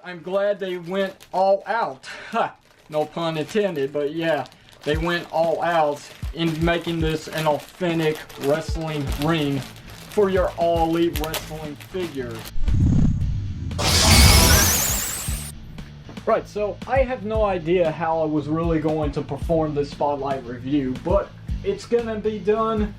I'm glad they went all out. No pun intended, but yeah, they went all out in making this an authentic wrestling ring for your All Elite Wrestling figures. Right, so I have no idea how I was really going to perform this spotlight review, but it's gonna be done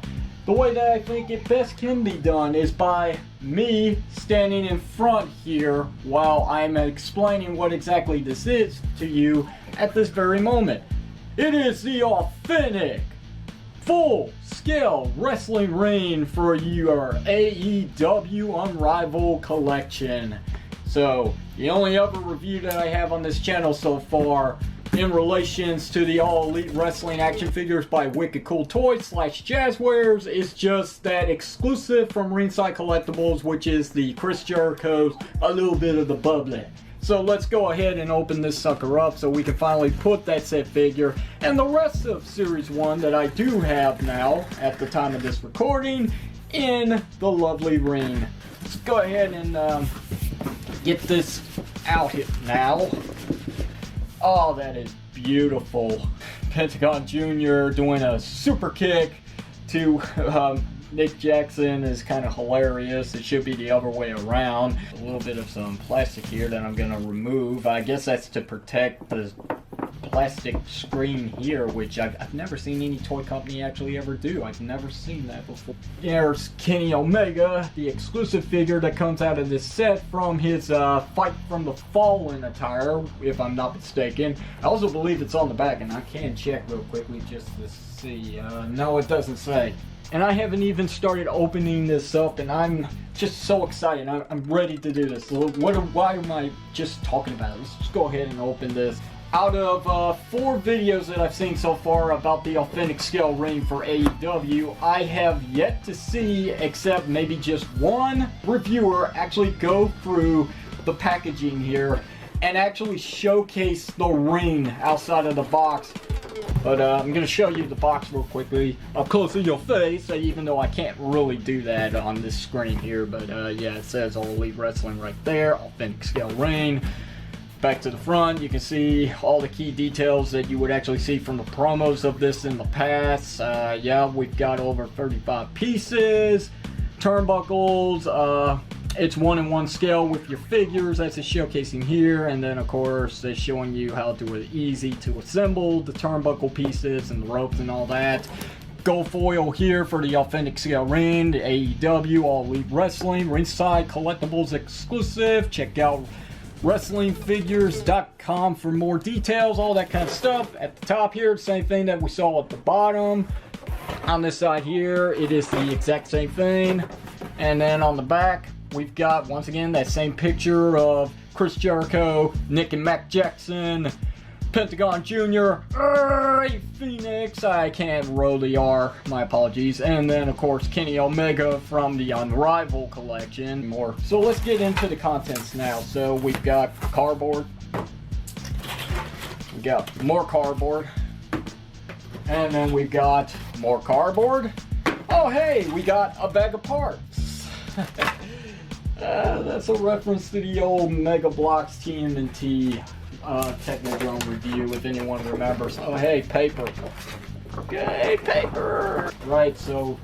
the way that I think it best can be done, is by me standing in front here while I'm explaining what exactly this is to you at this very moment. It is the authentic, full-scale wrestling ring for your AEW Unrivaled collection. So, the only other review that I have on this channel so far in relations to the All Elite Wrestling action figures by Wicked Cool Toys / Jazzwares is just that exclusive from Ringside Collectibles, which is the Chris Jericho's A Little Bit of the Bubbly. So let's go ahead and open this sucker up so we can finally put that set figure and the rest of Series 1 that I do have now at the time of this recording in the lovely ring. Let's go ahead and get this out here now. Oh, that is beautiful. Pentagon Jr. doing a super kick to Nick Jackson is kind of hilarious. It should be the other way around. A little bit of some plastic here that I'm going to remove. I guess that's to protect the plastic screen here, which I've never seen any toy company actually ever do. I've never seen that before. There's Kenny Omega, the exclusive figure that comes out of this set from his Fight from the Fallen attire, if I'm not mistaken. I also believe it's on the back, and I can check real quickly just to see. No, it doesn't say. And I haven't even started opening this up, and I'm just so excited. I'm ready to do this. Why am I just talking about it? Let's just go ahead and open this. Out of 4 videos that I've seen so far about the authentic scale ring for AEW, I have yet to see, except maybe just one reviewer, actually go through the packaging here and actually showcase the ring outside of the box. But I'm going to show you the box real quickly up close to your face, even though I can't really do that on this screen here. But yeah, it says All Elite Wrestling right there, authentic scale ring. Back to the front, you can see all the key details that you would actually see from the promos of this in the past. Yeah, we've got over 35 pieces, turnbuckles, it's 1-in-1 scale with your figures, that's it's showcasing here, and then of course they're showing you how to easy to assemble the turnbuckle pieces and the ropes and all that. Gold foil here for the authentic scale ring, the AEW All Elite Wrestling, Ringside Collectibles exclusive. Check out WrestlingFigures.com for more details, all that kind of stuff. At the top here, same thing that we saw at the bottom. On this side here, it is the exact same thing. And then on the back, we've got, once again, that same picture of Chris Jericho, Nick and Mac Jackson, Pentagon Jr., Phoenix, I can't roll the R, my apologies, and then of course Kenny Omega from the Unrivaled collection. More. So let's get into the contents now. So we've got cardboard, we got more cardboard, and then we've got more cardboard. Oh hey, we got a bag of parts. That's a reference to the old Mega Bloks TMNT Technodrome review, if anyone remembers. Oh hey, paper. Okay, paper. Right, so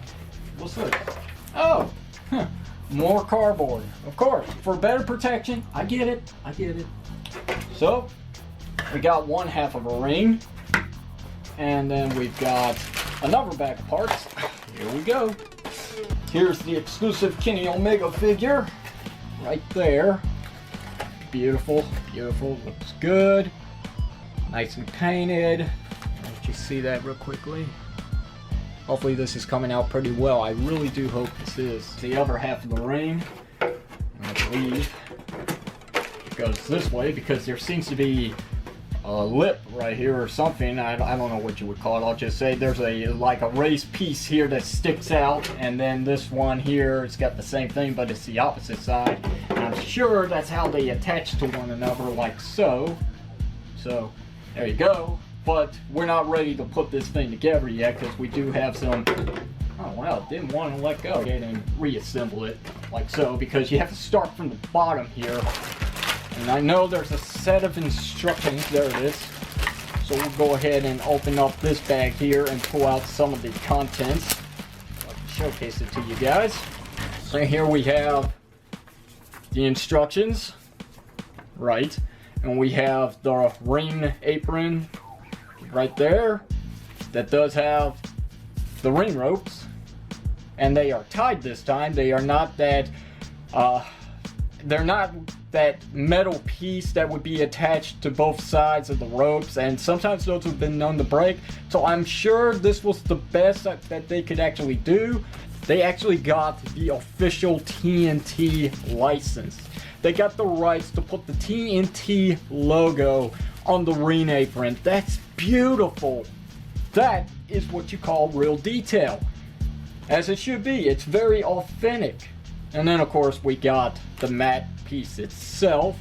what's this? Oh, more cardboard. Of course, for better protection. I get it. I get it. So we got one half of a ring, and then we've got another bag of parts. Here we go. Here's the exclusive Kenny Omega figure, right there. Beautiful, beautiful, looks good. Nicely painted. Let you see that real quickly. Hopefully this is coming out pretty well. I really do hope this is. The other half of the ring, I believe, it goes this way because there seems to be a lip right here or something. I don't know what you would call it. I'll just say there's like a raised piece here that sticks out, and then this one here, it's got the same thing, but it's the opposite side. And I'm sure that's how they attach to one another, like so. So there you go. But we're not ready to put this thing together yet because we do have some. Oh wow, didn't want to let go. And reassemble it like so, because you have to start from the bottom here And I know there's a set of instructions. There it is. So we'll go ahead and open up this bag here and pull out some of the contents. I'll showcase it to you guys. So here we have the instructions, right? And we have the ring apron right there. That does have the ring ropes. And they are tied this time. They are not that, they're not that metal piece that would be attached to both sides of the ropes, and sometimes those have been known to break. So I'm sure this was the best that they could actually do. They actually got the official TNT license. They got the rights to put the TNT logo on the ring apron. That's beautiful. That is what you call real detail. As it should be. It's very authentic. And then of course we got the matte piece itself,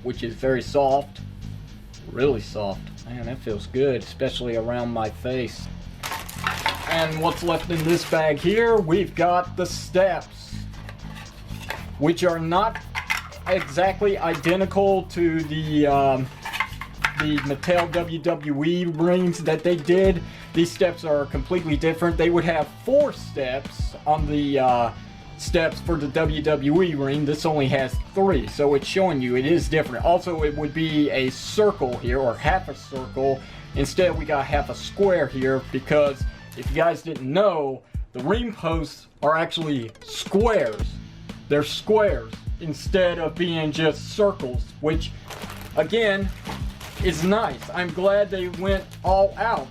which is very soft. Really soft. Man, that feels good, especially around my face. And what's left in this bag here, we've got the steps, which are not exactly identical to the Mattel WWE rings that they did. These steps are completely different. They would have 4 steps on the steps for the WWE ring. This only has 3, so it's showing you it is different. Also, it would be a circle here, or half a circle. Instead, we got half a square here, because if you guys didn't know, the ring posts are actually squares. They're squares instead of being just circles, which, again, is nice. I'm glad they went all out.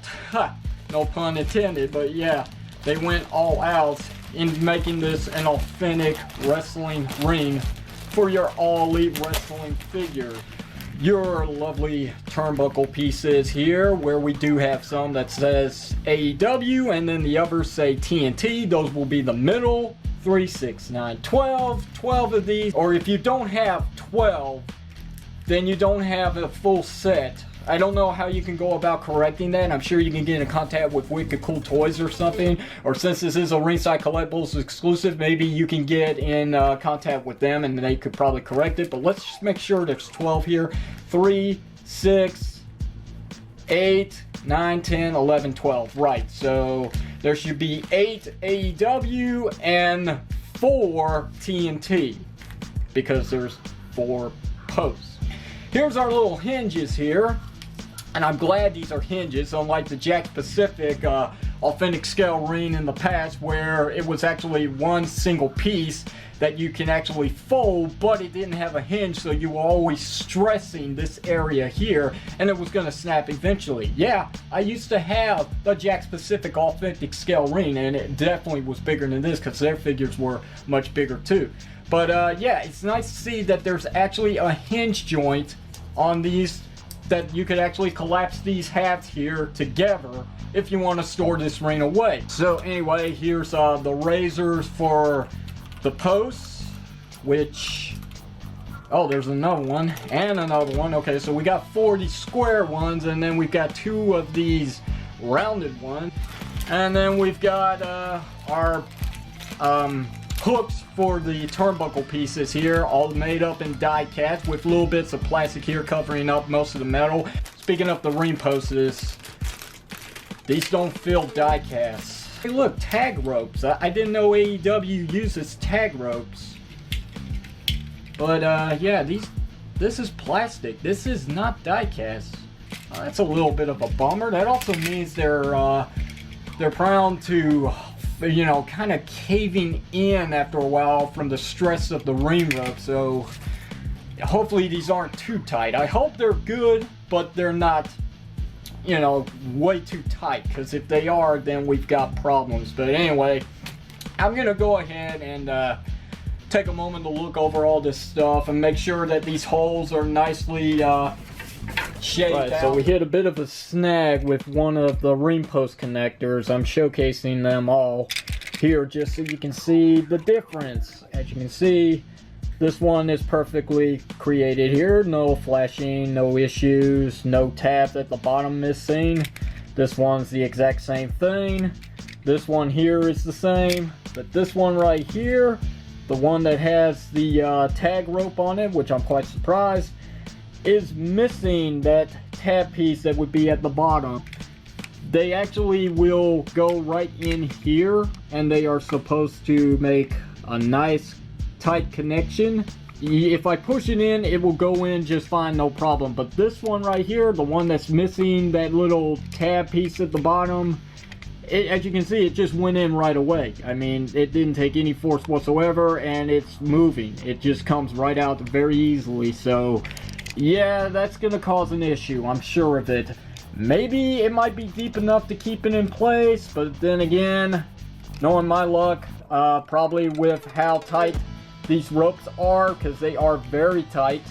No pun intended, but yeah, they went all out in making this an authentic wrestling ring for your All Elite Wrestling figure. Your lovely turnbuckle pieces here, where we do have some that says AEW and then the others say TNT. Those will be the middle. 3, 6, 9, 12 of these. Or if you don't have 12, then you don't have a full set. I don't know how you can go about correcting that. I'm sure you can get in contact with Wicked Cool Toys or something. Or since this is a Ringside Collectibles exclusive, maybe you can get in contact with them and they could probably correct it. But let's just make sure there's 12 here. 3, 6, 8, 9, 10, 11, 12. Right, so there should be 8 AEW and 4 TNT. Because there's 4 posts. Here's our little hinges here. And I'm glad these are hinges, unlike the Jakks Pacific authentic scale ring in the past, where it was actually one single piece that you can actually fold, but it didn't have a hinge, so you were always stressing this area here, and it was going to snap eventually. Yeah, I used to have the Jakks Pacific authentic scale ring, and it definitely was bigger than this, because their figures were much bigger too. But yeah, it's nice to see that there's actually a hinge joint on these, that you could actually collapse these halves here together if you want to store this ring away. So anyway, here's the razors for the posts, which, oh, there's another one and another one. Okay, so we got 4 of these square ones, and then we've got 2 of these rounded ones, and then we've got our hooks for the turnbuckle pieces here, all made up in die cast with little bits of plastic here covering up most of the metal. Speaking of the ring posts, these don't feel die cast. Hey look, tag ropes. I didn't know AEW uses tag ropes. But yeah, this is plastic. This is not die cast. That's a little bit of a bummer. That also means they're prone to, you know, kind of caving in after a while from the stress of the ring rope. So hopefully these aren't too tight. I hope they're good, but they're not, you know, way too tight, because if they are, then we've got problems. But anyway, I'm gonna go ahead and take a moment to look over all this stuff and make sure that these holes are nicely shaved out. So we hit a bit of a snag with one of the ring post connectors. I'm showcasing them all here just so you can see the difference. As you can see, this one is perfectly created here. No flashing, no issues, no tab at the bottom missing. This one's the exact same thing. This one here is the same, but this one right here, the one that has the tag rope on it, which I'm quite surprised, is missing that tab piece that would be at the bottom. They actually will go right in here, and they are supposed to make a nice tight connection. If I push it in, it will go in just fine, no problem. But this one right here, the one that's missing that little tab piece at the bottom, as you can see, it just went in right away. I mean, it didn't take any force whatsoever, and it's moving. It just comes right out very easily. So yeah, that's gonna cause an issue, I'm sure of it. Maybe it might be deep enough to keep it in place, but then again, knowing my luck, probably with how tight these ropes are, because they are very tight,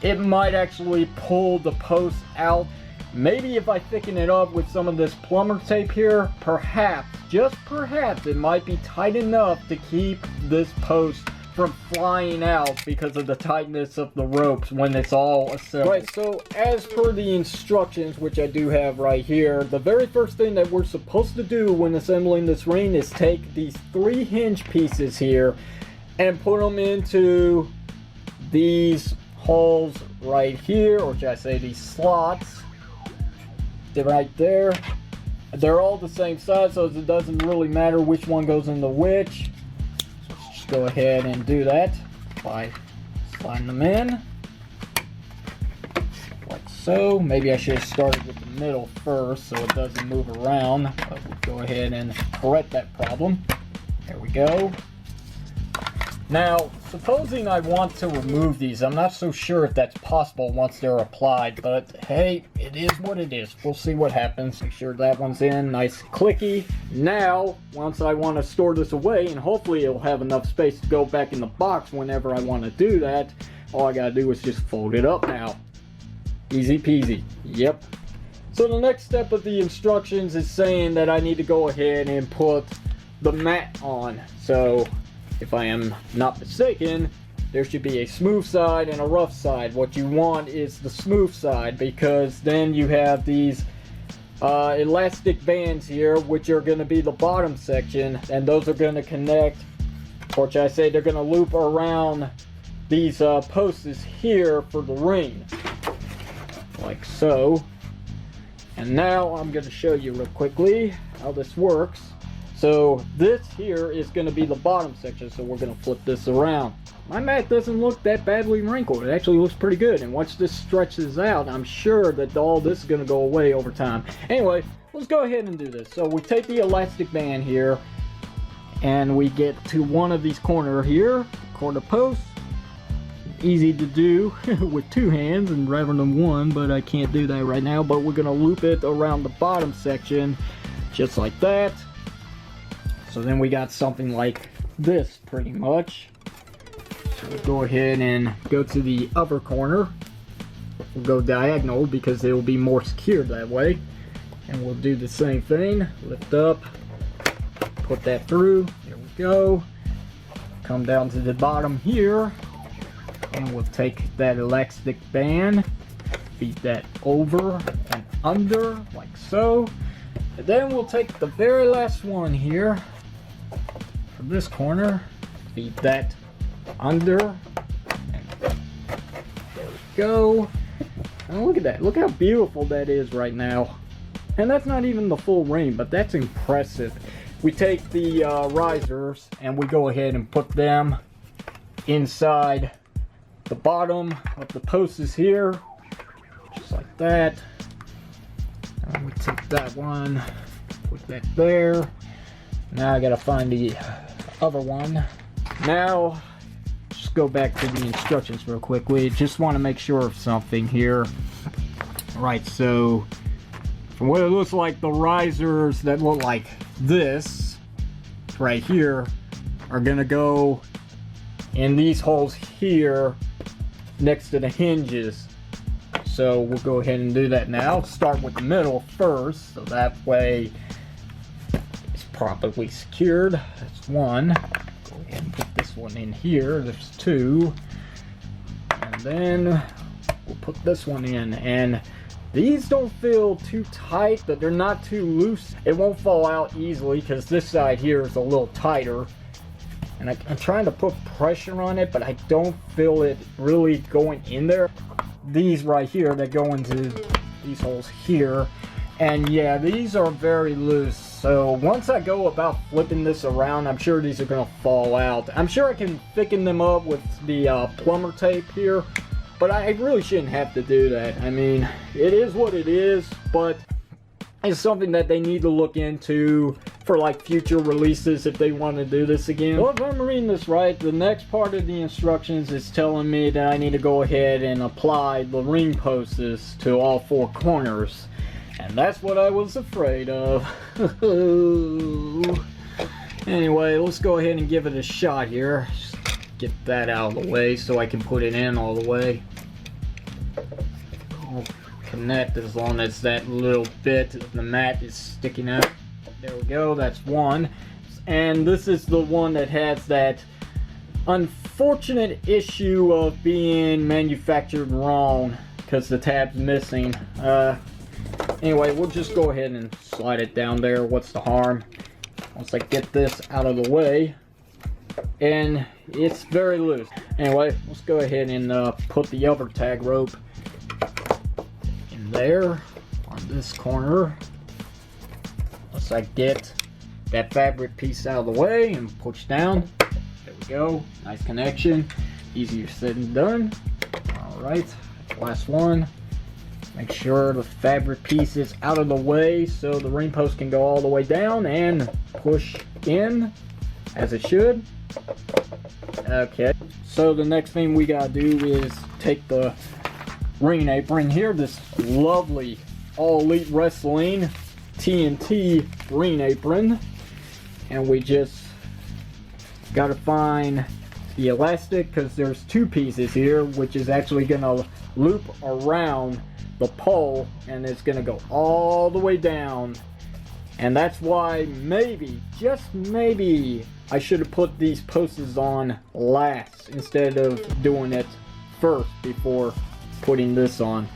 it might actually pull the post out. Maybe if I thicken it up with some of this plumber tape here, perhaps, just perhaps, it might be tight enough to keep this post from flying out because of the tightness of the ropes when it's all assembled. Right, so as per the instructions, which I do have right here, the very first thing that we're supposed to do when assembling this ring is take these 3 hinge pieces here and put them into these holes right here, or should I say these slots. They're right there. They're all the same size, so it doesn't really matter which one goes into which. So let's just go ahead and do that by sliding them in. Like so. Maybe I should have started with the middle first so it doesn't move around. But we'll go ahead and correct that problem. There we go. Now, supposing I want to remove these, I'm not so sure if that's possible once they're applied, but hey, it is what it is. We'll see what happens. Make sure that one's in, nice clicky. Now, once I want to store this away, and hopefully it'll have enough space to go back in the box whenever I want to do that, all I gotta do is just fold it up now. Easy peasy. Yep. So the next step of the instructions is saying that I need to go ahead and put the mat on. So, if I am not mistaken, there should be a smooth side and a rough side. What you want is the smooth side, because then you have these elastic bands here, which are going to be the bottom section, and those are going to connect, or should I say they're going to loop around these posts here for the ring, like so. And now I'm going to show you real quickly how this works. So this here is going to be the bottom section, so we're going to flip this around. My mat doesn't look that badly wrinkled. It actually looks pretty good, and once this stretches out, I'm sure that all this is going to go away over time. Anyway, let's go ahead and do this. So we take the elastic band here, and we get to one of these corner posts. Easy to do with 2 hands and rather than 1, but I can't do that right now. But we're going to loop it around the bottom section, just like that. So then we got something like this, pretty much. So we'll go ahead and go to the upper corner. We'll go diagonal because it will be more secure that way. And we'll do the same thing. Lift up, put that through. There we go. Come down to the bottom here. And we'll take that elastic band, feed that over and under, like so. And then we'll take the very last one here. This corner, feed that under, and there we go. And look at that, look how beautiful that is right now. And that's not even the full ring, but that's impressive. We take the risers and we go ahead and put them inside the bottom of the posts here, just like that. And we take that one, put that there. Now I gotta find the other one. Now, just go back to the instructions real quickly. Just want to make sure of something here. Right, so from what it looks like, the risers that look like this right here are gonna go in these holes here next to the hinges. So we'll go ahead and do that now. Start with the middle first, so that way properly secured. That's one. Go ahead and put this one in here. There's 2. And then we'll put this one in. And these don't feel too tight, but they're not too loose. It won't fall out easily because this side here is a little tighter. And I'm trying to put pressure on it, but I don't feel it really going in there. these right here that go into these holes here. And yeah, these are very loose. So once I go about flipping this around, I'm sure these are gonna fall out. I'm sure I can thicken them up with the plumber tape here, but I really shouldn't have to do that. I mean, it is what it is, but it's something that they need to look into for like future releases if they want to do this again. Well, if I'm reading this right, the next part of the instructions is telling me that I need to go ahead and apply the ring posts to all 4 corners. And that's what I was afraid of. Anyway, let's go ahead and give it a shot here. Just get that out of the way so I can put it in all the way. I'll connect as long as that little bit of the mat is sticking out. There we go, that's one. And this is the one that has that unfortunate issue of being manufactured wrong because the tab's missing. Anyway, we'll just go ahead and slide it down there. What's the harm? Once I get this out of the way, and it's very loose. Anyway, let's go ahead and put the other tag rope in there on this corner. Once I get that fabric piece out of the way and push down, there we go. Nice connection. Easier said than done. All right, last one. Make sure the fabric piece is out of the way so the ring post can go all the way down and push in as it should. Okay, so the next thing we gotta do is take the ring apron here, this lovely All Elite Wrestling TNT ring apron, and we just gotta find the elastic because there's 2 pieces here, which is actually gonna loop around the pole and it's gonna go all the way down. And that's why maybe, just maybe, I should have put these posts on last instead of doing it first before putting this on.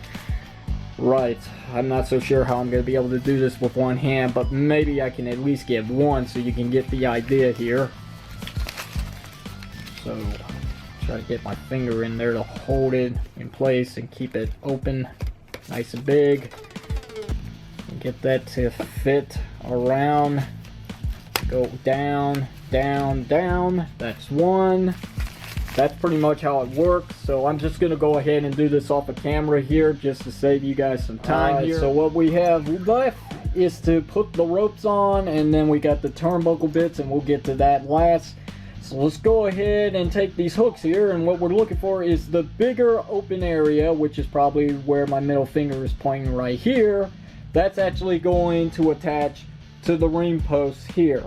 Right, I'm not so sure how I'm gonna be able to do this with one hand, but maybe I can at least get one so you can get the idea here. So try to get my finger in there to hold it in place and keep it open nice and big, and get that to fit around. Go down, down, down. That's one. That's pretty much how it works. So I'm just gonna go ahead and do this off of camera here just to save you guys some time here. So what we have left is to put the ropes on, and then we got the turnbuckle bits, and we'll get to that last. So let's go ahead and take these hooks here, and what we're looking for is the bigger open area, which is probably where my middle finger is pointing right here. That's actually going to attach to the ring post here.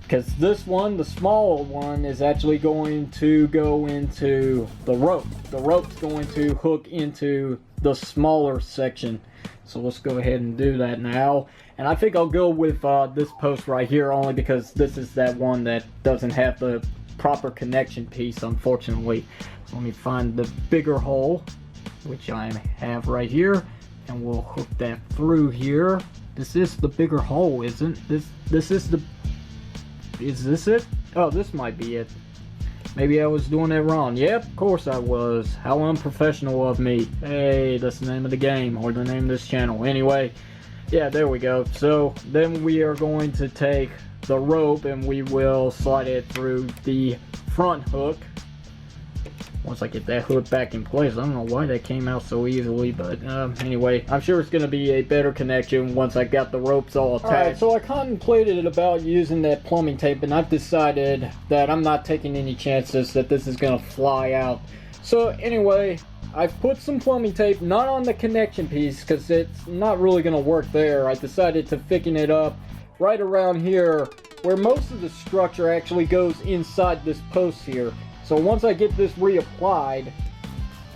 Because this one, the smaller one, is actually going to go into the rope. The rope's going to hook into the smaller section. So let's go ahead and do that now. And I think I'll go with this post right here only because this is that one that doesn't have the proper connection piece, unfortunately. So let me find the bigger hole, which I have right here, and we'll hook that through here. This is the bigger hole, isn't this? Is this it? Oh, this might be it. Maybe I was doing it wrong. Yep, of course I was. How unprofessional of me. Hey, that's the name of the game, or the name of this channel. Anyway, yeah, there we go. So then we are going to take the rope and we will slide it through the front hook. Once I get that hook back in place, I don't know why that came out so easily, but anyway, I'm sure it's going to be a better connection once I got the ropes all attached. Alright, so I contemplated about using that plumbing tape, and I've decided that I'm not taking any chances that this is going to fly out. So anyway, I've put some plumbing tape, not on the connection piece, because it's not really going to work there. I decided to thicken it up right around here, where most of the structure actually goes inside this post here. So once I get this reapplied,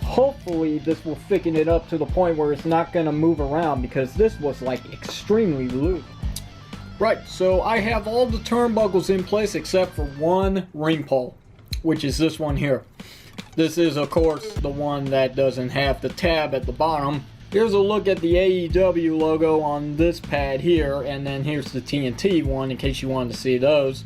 hopefully this will thicken it up to the point where it's not going to move around, because this was like extremely loose. Right, so I have all the turnbuckles in place except for one ring pole, which is this one here. This is, of course, the one that doesn't have the tab at the bottom. Here's a look at the AEW logo on this pad here, and then here's the TNT one in case you wanted to see those.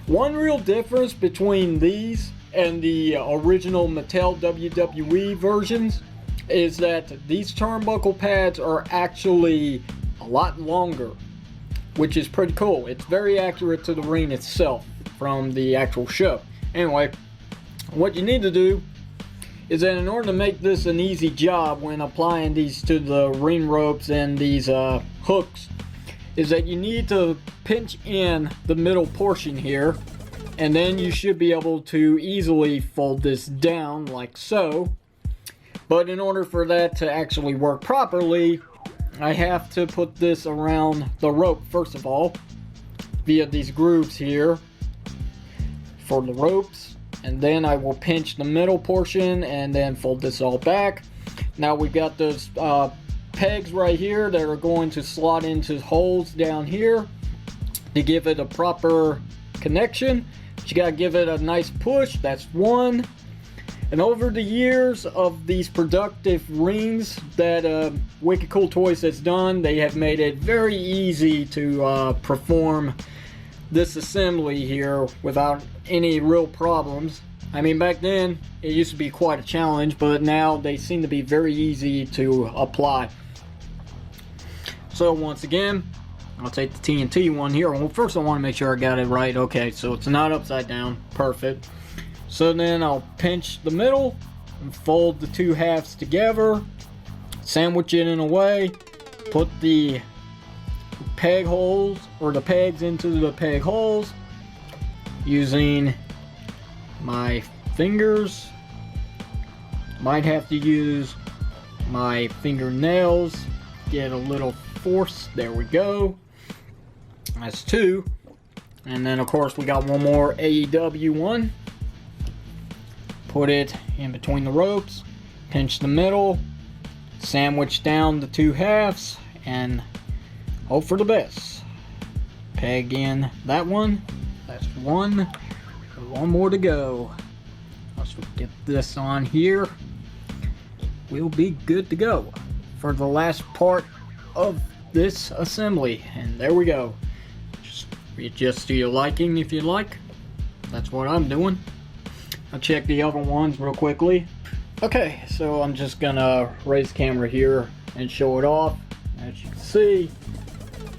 One real difference between these and the original Mattel WWE versions is that these turnbuckle pads are actually a lot longer, which is pretty cool. It's very accurate to the ring itself from the actual show. Anyway, what you need to do is that in order to make this an easy job when applying these to the ring ropes and these hooks, is that you need to pinch in the middle portion here, and then you should be able to easily fold this down like so. But in order for that to actually work properly, I have to put this around the rope first of all via these grooves here for the ropes, and then I will pinch the middle portion and then fold this all back. Now we've got those pegs right here that are going to slot into holes down here to give it a proper connection. But you gotta give it a nice push. That's one. And over the years of these productive rings that Wicked Cool Toys has done, they have made it very easy to perform this assembly here without any real problems. I mean, back then it used to be quite a challenge, but now they seem to be very easy to apply. So once again, I'll take the TNT one here. Well, first I want to make sure I got it right. Okay, so it's not upside down. Perfect. So then I'll pinch the middle and fold the two halves together, sandwich it in a way, put the peg holes, or the pegs into the peg holes using my fingers. Might have to use my fingernails, get a little force. There we go. That's two. And then of course we got one more AEW one. Put it in between the ropes, pinch the middle, sandwich down the two halves, and hope for the best. Peg in that one. That's one. One more to go. Let's get this on here. We'll be good to go for the last part of this assembly. And there we go. Just readjust to your liking if you like. That's what I'm doing. I'll check the other ones real quickly. Okay, so I'm just gonna raise the camera here and show it off. As you can see,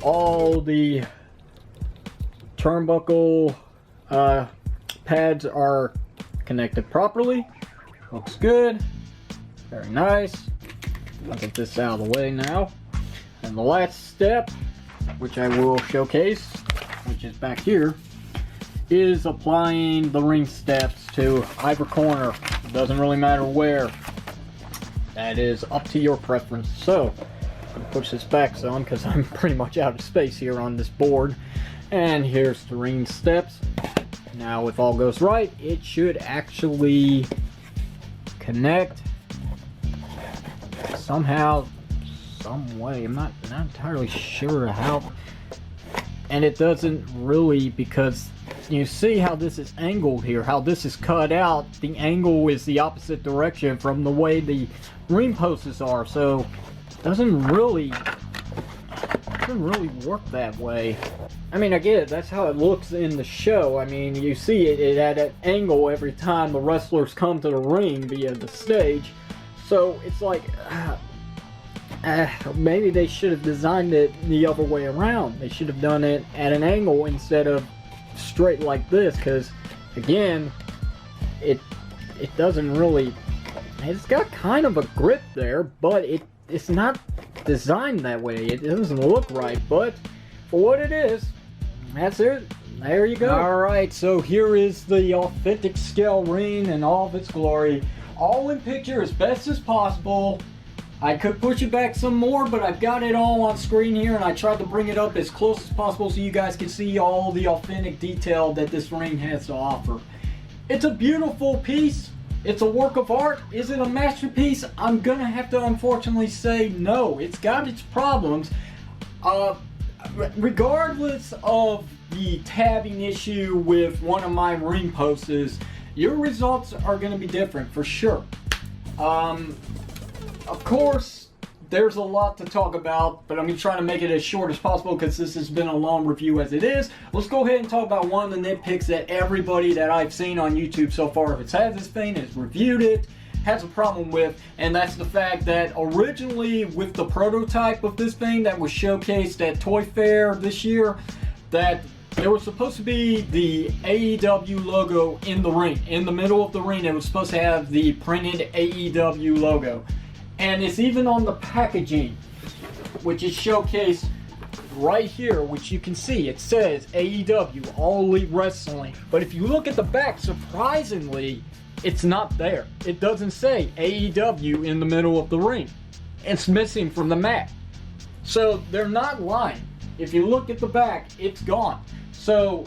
all the turnbuckle pads are connected properly. Looks good. Very nice. I'll get this out of the way now. And the last step, which I will showcase, which is back here, is applying the ring steps to either corner. It doesn't really matter where. That is up to your preference. So, I'm going to push this back some because I'm pretty much out of space here on this board. And here's the ring steps. Now, if all goes right, it should actually connect somehow, some way. I'm not entirely sure how. And it doesn't really, because you see how this is angled here, how this is cut out. The angle is the opposite direction from the way the ring posts are, so it doesn't really work that way. I mean, I get it, that's how it looks in the show. I mean, you see it at an angle every time the wrestlers come to the ring via the stage. So it's like, maybe they should have designed it the other way around. They should have done it at an angle instead of straight like this, because again, it doesn't really, it's got kind of a grip there, but it's not designed that way. It doesn't look right, but for what it is, that's it. There you go. Alright, so here is the authentic scale ring in all of its glory, all in picture as best as possible. I could push it back some more, but I've got it all on screen here, and I tried to bring it up as close as possible so you guys can see all the authentic detail that this ring has to offer. It's a beautiful piece. It's a work of art. Is it a masterpiece? I'm gonna have to unfortunately say no. It's got its problems. Regardless of the tabbing issue with one of my ring posts, your results are gonna be different for sure. Of course, there's a lot to talk about, but I'm going to try to make it as short as possible because this has been a long review as it is. Let's go ahead and talk about one of the nitpicks that everybody that I've seen on YouTube so far has had this thing, has reviewed it, has a problem with, and that's the fact that originally with the prototype of this thing that was showcased at Toy Fair this year, that there was supposed to be the AEW logo in the ring. In the middle of the ring, it was supposed to have the printed AEW logo. And it's even on the packaging, which is showcased right here, which you can see. It says AEW, All Elite Wrestling. But if you look at the back, surprisingly, it's not there. It doesn't say AEW in the middle of the ring. It's missing from the mat. So they're not lying. If you look at the back, it's gone. So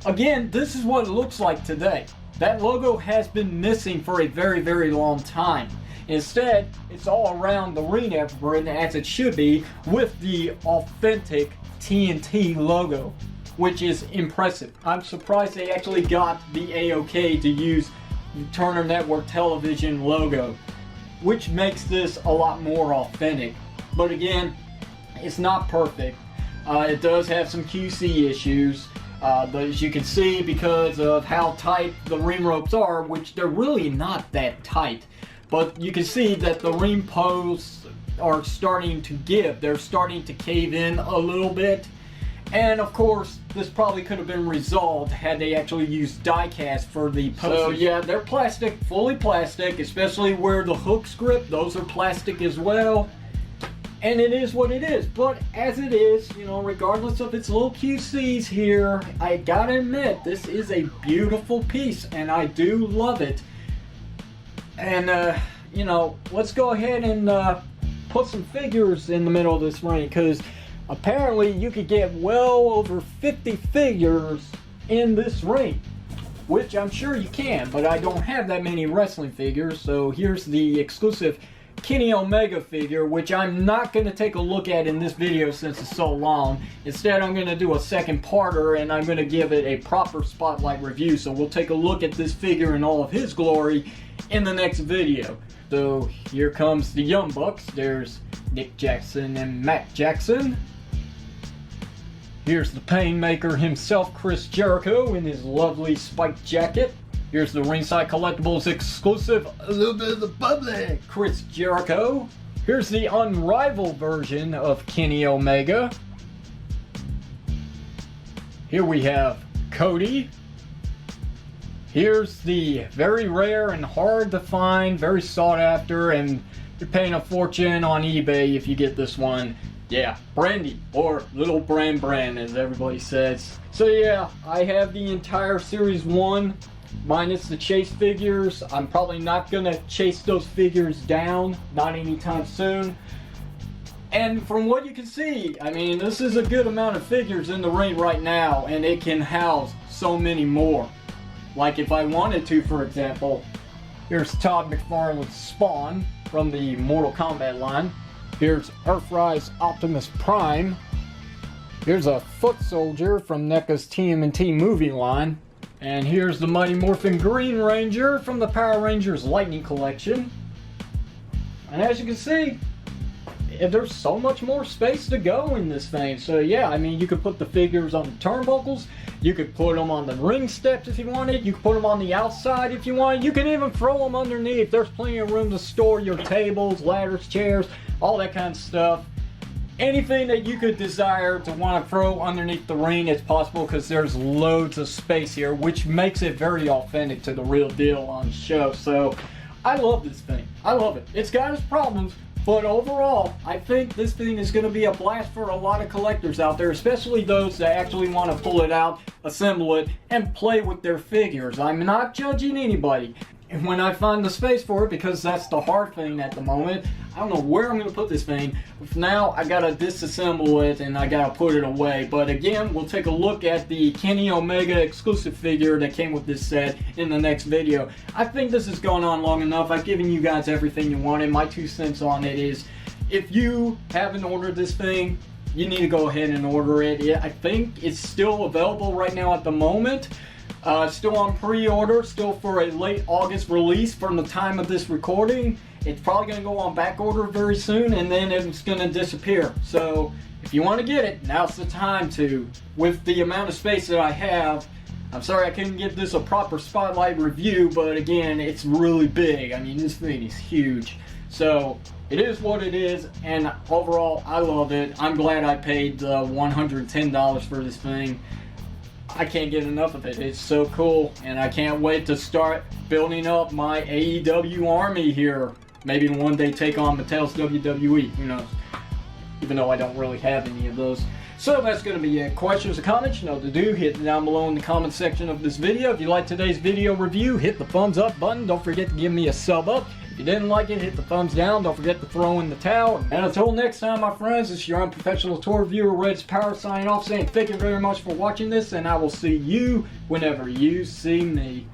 again, this is what it looks like today. That logo has been missing for a very, very long time. Instead, it's all around the ring apron as it should be, with the authentic TNT logo, which is impressive. I'm surprised they actually got the A-OK to use the Turner Network Television logo, which makes this a lot more authentic. But again, it's not perfect. It does have some QC issues, but as you can see, because of how tight the ring ropes are, which they're really not that tight, but you can see that the ring posts are starting to give. They're starting to cave in a little bit. And of course, this probably could have been resolved had they actually used die cast for the posts. So yeah, they're plastic, fully plastic, especially where the hooks grip. Those are plastic as well. And it is what it is. But as it is, you know, regardless of its little QCs here, I gotta admit, this is a beautiful piece, and I do love it. And, you know, let's go ahead and put some figures in the middle of this ring, because apparently you could get well over 50 figures in this ring, which I'm sure you can, but I don't have that many wrestling figures. So here's the exclusive Kenny Omega figure, which I'm not going to take a look at in this video since it's so long. Instead, I'm going to do a second parter, and I'm going to give it a proper spotlight review. So we'll take a look at this figure in all of his glory in the next video. So here comes the Young Bucks. There's Nick Jackson and Matt Jackson. Here's the Painmaker himself, Chris Jericho, in his lovely spiked jacket. Here's the Ringside Collectibles exclusive, a little bit of the bubbly, Chris Jericho. Here's the unrivaled version of Kenny Omega. Here we have Cody. Here's the very rare and hard to find, very sought after, and you're paying a fortune on eBay if you get this one. Yeah, Brandy, or Little Bran as everybody says. So yeah, I have the entire Series 1 minus the chase figures. I'm probably not gonna chase those figures down, not anytime soon. And from what you can see, I mean, this is a good amount of figures in the ring right now, and it can house so many more. Like if I wanted to, for example, here's Todd McFarlane's Spawn from the Mortal Kombat line. Here's Earthrise Optimus Prime. Here's a Foot Soldier from NECA's TMNT movie line. And here's the Mighty Morphin Green Ranger from the Power Rangers Lightning Collection. And as you can see, there's so much more space to go in this thing. So yeah, I mean, you could put the figures on the turnbuckles. You could put them on the ring steps if you wanted. You could put them on the outside if you wanted. You can even throw them underneath. There's plenty of room to store your tables, ladders, chairs, all that kind of stuff. Anything that you could desire to want to throw underneath the ring, it's possible, because there's loads of space here, which makes it very authentic to the real deal on the show. So I love this thing. I love it. It's got its problems, but overall, I think this thing is going to be a blast for a lot of collectors out there, especially those that actually want to pull it out, assemble it, and play with their figures. I'm not judging anybody. And when I find the space for it, because that's the hard thing at the moment, I don't know where I'm going to put this thing. Now I got to disassemble it and I got to put it away. But again, we'll take a look at the Kenny Omega exclusive figure that came with this set in the next video. I think this has gone on long enough. I've given you guys everything you wanted. My 2 cents on it is, if you haven't ordered this thing, you need to go ahead and order it. I think it's still available right now at the moment. Still on pre-order, still for a late August release from the time of this recording. It's probably going to go on back order very soon, and then it's going to disappear. So if you want to get it, now's the time to. With the amount of space that I have, I'm sorry I couldn't give this a proper spotlight review, but again, it's really big. I mean, this thing is huge. So, it is what it is, and overall, I love it. I'm glad I paid $110 for this thing. I can't get enough of it. It's so cool, and I can't wait to start building up my AEW army here. Maybe one day take on Mattel's WWE, who knows? Even though I don't really have any of those. So that's going to be it. Questions or comments, you know what to do. Hit it down below in the comment section of this video. If you like today's video review, hit the thumbs up button. Don't forget to give me a sub up. If you didn't like it, hit the thumbs down. Don't forget to throw in the towel. And until next time, my friends, it's your unprofessional tour reviewer, Red's Power, signing off, saying thank you very much for watching this, and I will see you whenever you see me.